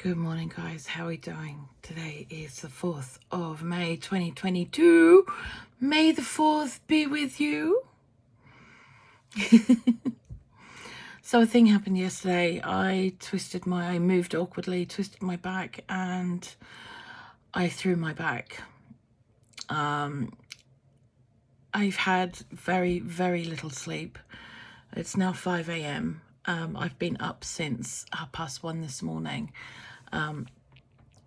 Good morning, guys. How are we doing? Today is the 4th of May, 2022. May the 4th be with you. So a thing happened yesterday. I moved awkwardly, twisted my back, and I threw my back. I've had very, very little sleep. It's now 5 a.m. I've been up since 1:30 this morning.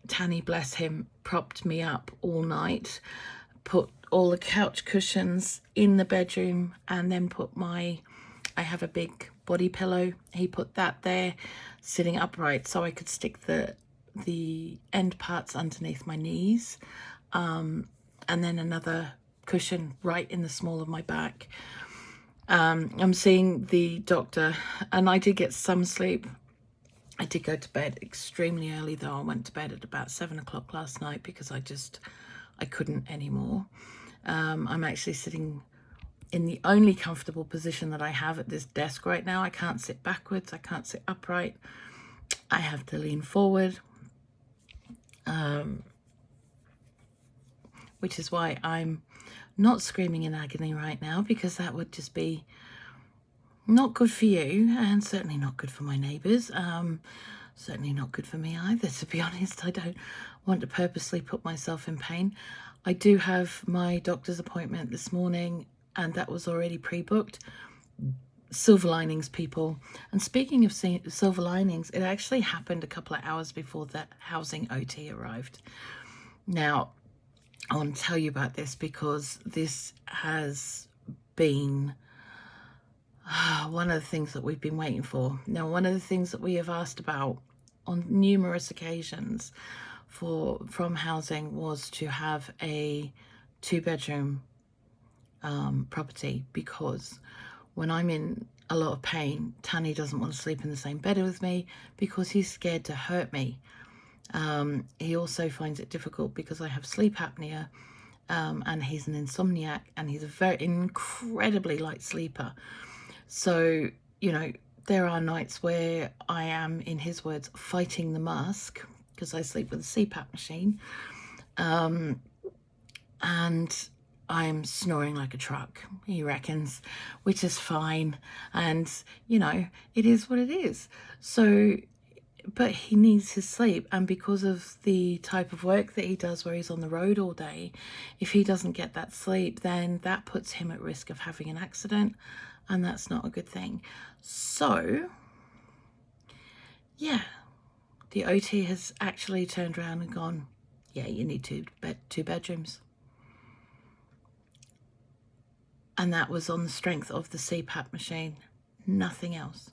Tanny, bless him, propped me up all night, put all the couch cushions in the bedroom, and then I have a big body pillow. He put that there, sitting upright, so I could stick the end parts underneath my knees, and then another cushion right in the small of my back. I'm seeing the doctor, and I did get some sleep. I did go to bed extremely early, though. I went to bed at about 7 o'clock last night because I couldn't anymore. I'm actually sitting in the only comfortable position that I have at this desk right now. I can't sit backwards. I can't sit upright. I have to lean forward, which is why I'm not screaming in agony right now, because that would just be not good for you, and certainly not good for my neighbours. Certainly not good for me either, to be honest. I don't want to purposely put myself in pain. I do have my doctor's appointment this morning, and that was already pre-booked. Silver linings, people. And speaking of silver linings, it actually happened a couple of hours before the housing OT arrived. Now, I want to tell you about this because this has been one of the things that we've been waiting for. Now, one of the things that we have asked about on numerous occasions from housing was to have a 2-bedroom property, because when I'm in a lot of pain, Tanny doesn't want to sleep in the same bed with me because he's scared to hurt me. He also finds it difficult because I have sleep apnea, and he's an insomniac, and he's a very incredibly light sleeper. So, there are nights where I am, in his words, fighting the mask, because I sleep with a CPAP machine, and I'm snoring like a truck, he reckons, which is fine. And, it is what it is. So, but he needs his sleep, and because of the type of work that he does where he's on the road all day, if he doesn't get that sleep, then that puts him at risk of having an accident, and that's not a good thing. So, yeah, the OT has actually turned around and gone, yeah, you need two bedrooms. And that was on the strength of the CPAP machine, nothing else.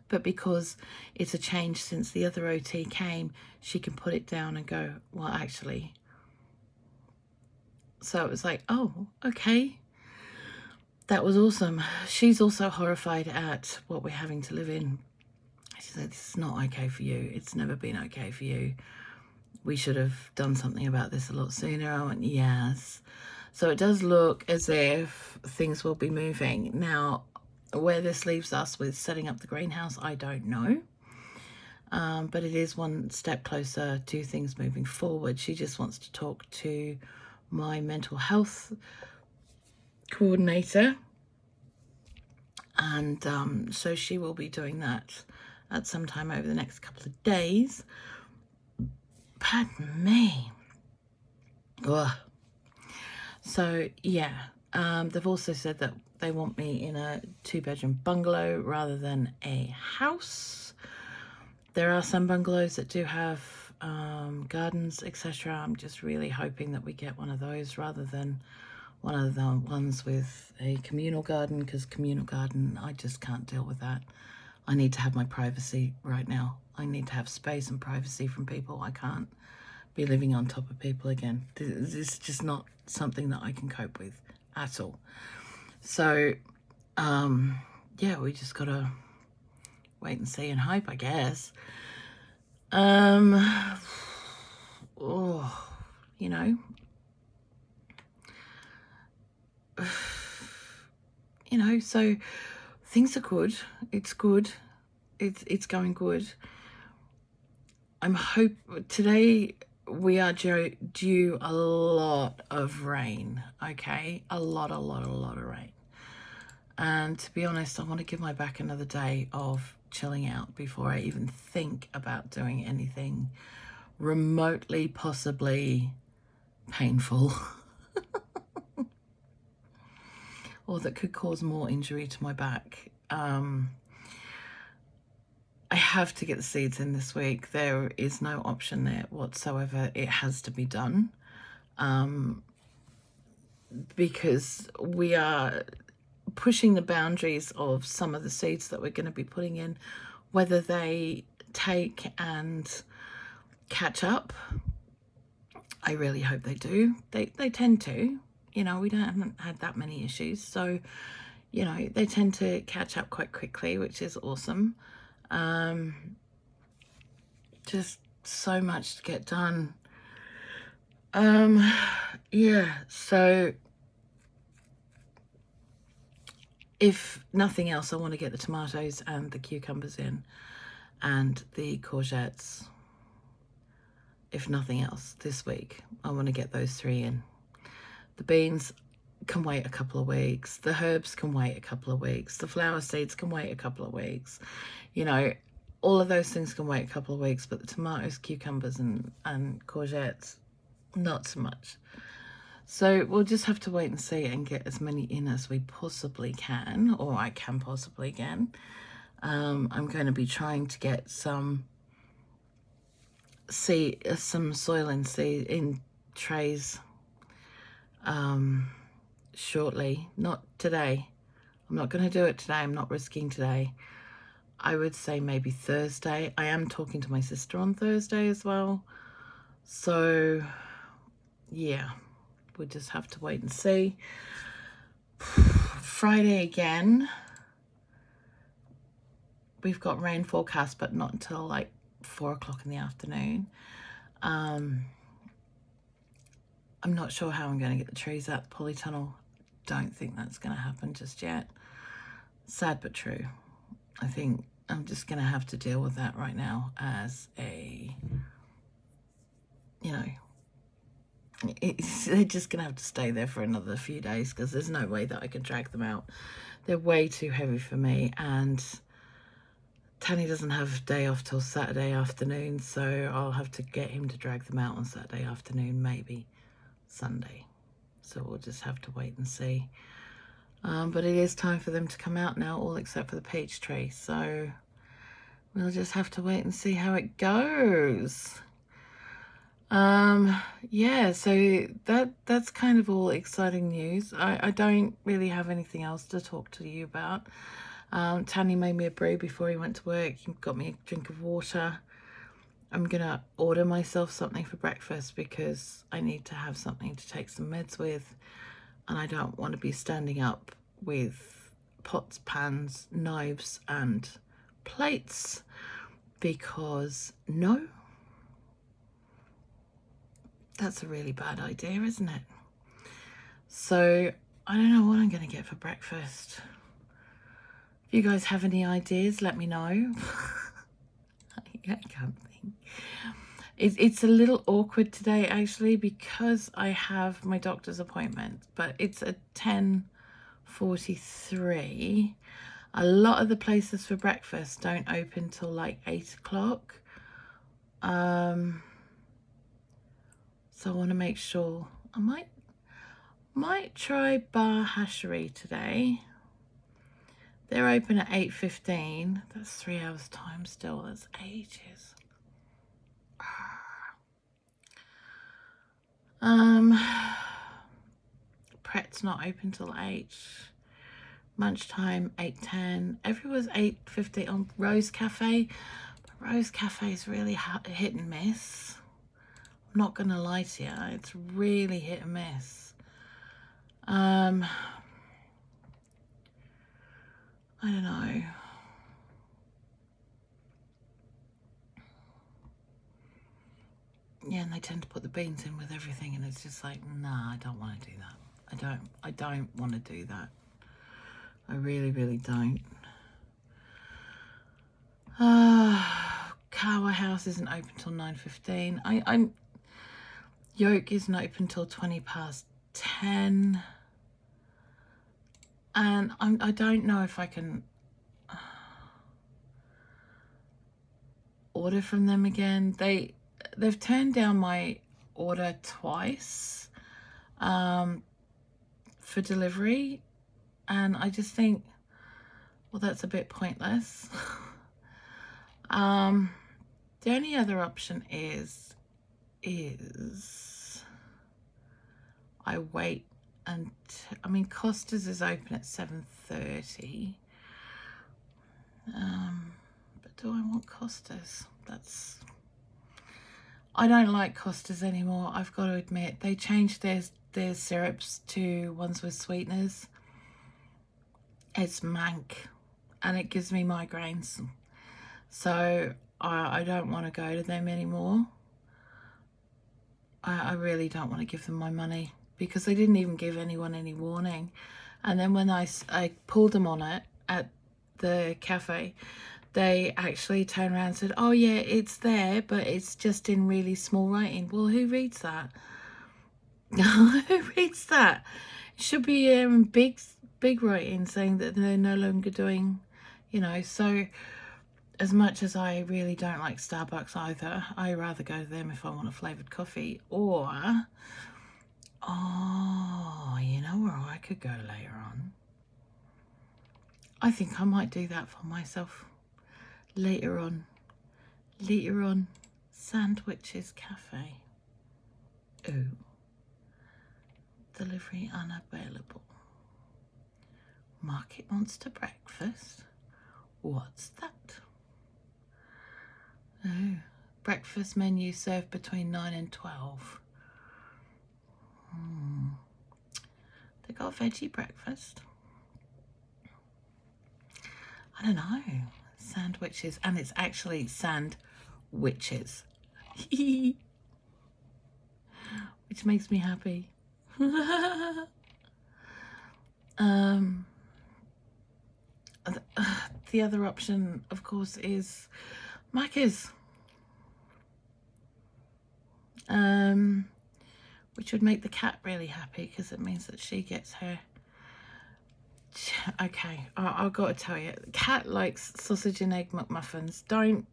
But because it's a change since the other OT came, she can put it down and go, well, actually. So it was like, oh, okay. That was awesome. She's also horrified at what we're having to live in. She said, this is not okay for you. It's never been okay for you. We should have done something about this a lot sooner. I went, yes. So it does look as if things will be moving. Now, where this leaves us with setting up the greenhouse, I don't know. But it is one step closer to things moving forward. She just wants to talk to my mental health coordinator. And so she will be doing that at some time over the next couple of days. Pardon me. Ugh. So, yeah. They've also said that they want me in a 2-bedroom bungalow rather than a house. There are some bungalows that do have gardens, etc. I'm just really hoping that we get one of those rather than one of the ones with a communal garden, because communal garden, I just can't deal with that. I need to have my privacy right now. I need to have space and privacy from people. I can't be living on top of people again. This is just not something that I can cope with at all. So, yeah, we just gotta wait and see and hope, I guess. So things are good. It's good. It's going good. Today we are due a lot of rain, okay? A lot of rain. And to be honest, I want to give my back another day of chilling out before I even think about doing anything remotely possibly painful or that could cause more injury to my back. I have to get the seeds in this week. There is no option there whatsoever. It has to be done. Because we are pushing the boundaries of some of the seeds that we're going to be putting in, whether they take and catch up. I really hope they do. They tend to. We haven't had that many issues. So, they tend to catch up quite quickly, which is awesome. Just so much to get done. Yeah, so if nothing else, I want to get the tomatoes and the cucumbers in and the courgettes. If nothing else, this week, I want to get those 3 in. The beans can wait a couple of weeks. The herbs can wait a couple of weeks. The flower seeds can wait a couple of weeks. All of those things can wait a couple of weeks, but the tomatoes, cucumbers, and courgettes, not so much. So we'll just have to wait and see and get as many in as we possibly can, or I can possibly get. I'm going to be trying to get some soil in trays shortly. Not today. I'm not going to do it today. I'm not risking today. I would say maybe Thursday. I am talking to my sister on Thursday as well. So, yeah, we'll just have to wait and see. Friday again. We've got rain forecast, but not until like 4 o'clock in the afternoon. I'm not sure how I'm going to get the trees out the polytunnel. Don't think that's going to happen just yet. Sad but true. I think I'm just going to have to deal with that right now as they're just going to have to stay there for another few days because there's no way that I can drag them out. They're way too heavy for me, and Tanny doesn't have a day off till Saturday afternoon, so I'll have to get him to drag them out on Saturday afternoon, maybe Sunday. So we'll just have to wait and see. But it is time for them to come out now, all except for the peach tree. So we'll just have to wait and see how it goes. Yeah, so that's kind of all exciting news. I don't really have anything else to talk to you about. Tanny made me a brew before he went to work. He got me a drink of water. I'm gonna order myself something for breakfast because I need to have something to take some meds with, and I don't want to be standing up with pots, pans, knives and plates because no, that's a really bad idea, isn't it? So I don't know what I'm going to get for breakfast. If you guys have any ideas, let me know. I can't think. It's a little awkward today actually because I have my doctor's appointment, but it's at 10:43. A lot of the places for breakfast don't open till like 8 o'clock. So I want to make sure. I might try Bar Hashery today. They're open at 8:15. That's 3 hours time still. That's ages. Pret's not open till 8. Lunchtime 8:10. Everywhere's 8:50 on Rose Cafe. But Rose Cafe is really hit and miss. I'm not gonna lie to you, it's really hit and miss. I don't know. Yeah, and they tend to put the beans in with everything, and it's just like, nah, I don't want to do that. I don't want to do that. I really, really don't. House isn't open till 9:15. I'm Yoke isn't open till 10:20. And I don't know if I can order from them again. They've turned down my order twice for delivery, and I just think, well, that's a bit pointless. The only other option is I wait until, I mean, Costa's is open at 7:30. But do I want Costa's? I don't like Costa's anymore, I've got to admit. They changed their syrups to ones with sweeteners. It's mank, and it gives me migraines. So I don't want to go to them anymore. I really don't want to give them my money, because they didn't even give anyone any warning. And then when I pulled them on it at the cafe, they actually turned around and said, oh yeah, it's there, but it's just in really small writing. Well, who reads that? Who reads that? It should be big writing saying that they're no longer doing, you know. So as much as I really don't like Starbucks either, I rather go to them if I want a flavoured coffee. Or, oh, you know where I could go later on? I think I might do that for myself later on. Sandwiches Cafe. Ooh. Delivery unavailable. Market Monster breakfast. What's that? Oh, breakfast menu served between 9 and 12. They got a veggie breakfast. I don't know. Sandwiches, and it's actually sandwiches, which makes me happy. The other option, of course, is Macca's, which would make the cat really happy, because it means that she gets her. Okay, I've got to tell you, Cat likes sausage and egg McMuffins. Don't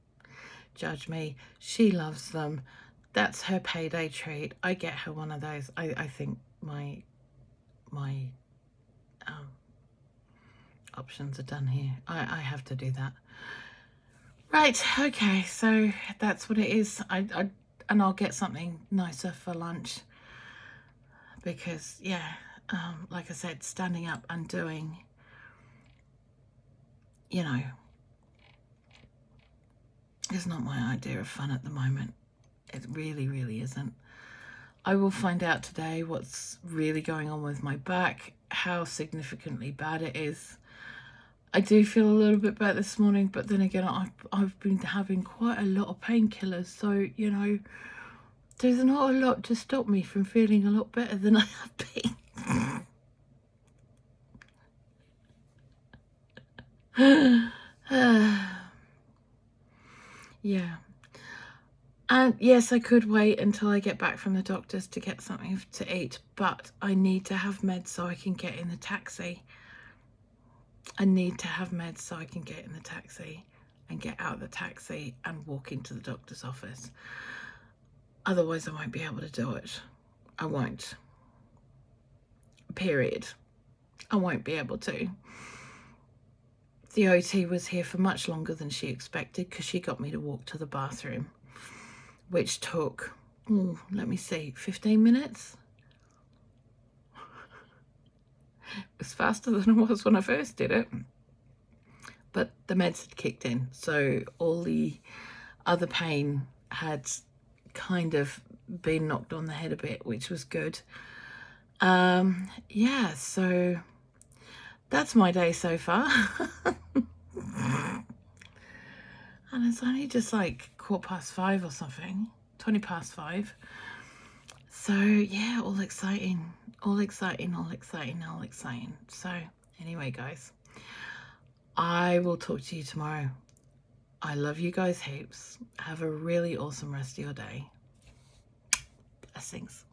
judge me. She loves them. That's her payday treat. I get her one of those. I think my options are done here. I have to do that. Right, okay, so that's what it is. And I'll get something nicer for lunch, because, yeah, like I said, standing up and doing, you know, is not my idea of fun at the moment. It really, really isn't. I will find out today what's really going on with my back, how significantly bad it is. I do feel a little bit better this morning, but then again, I've been having quite a lot of painkillers, so, you know, there's not a lot to stop me from feeling a lot better than I have been. Yeah. And yes, I could wait until I get back from the doctor's to get something to eat, but I need to have meds so I can get in the taxi. I need to have meds so I can get in the taxi and get out of the taxi and walk into the doctor's office. Otherwise, I won't be able to do it. I won't. Period. I won't be able to. The OT was here for much longer than she expected, because she got me to walk to the bathroom, which took, let me see, 15 minutes? It was faster than it was when I first did it. But the meds had kicked in, so all the other pain had kind of been knocked on the head a bit, which was good. Yeah, so that's my day so far. And it's only just like 5:15 or something, 5:20. So yeah, all exciting. So anyway, guys, I will talk to you tomorrow. I love you guys heaps. Have a really awesome rest of your day. Blessings.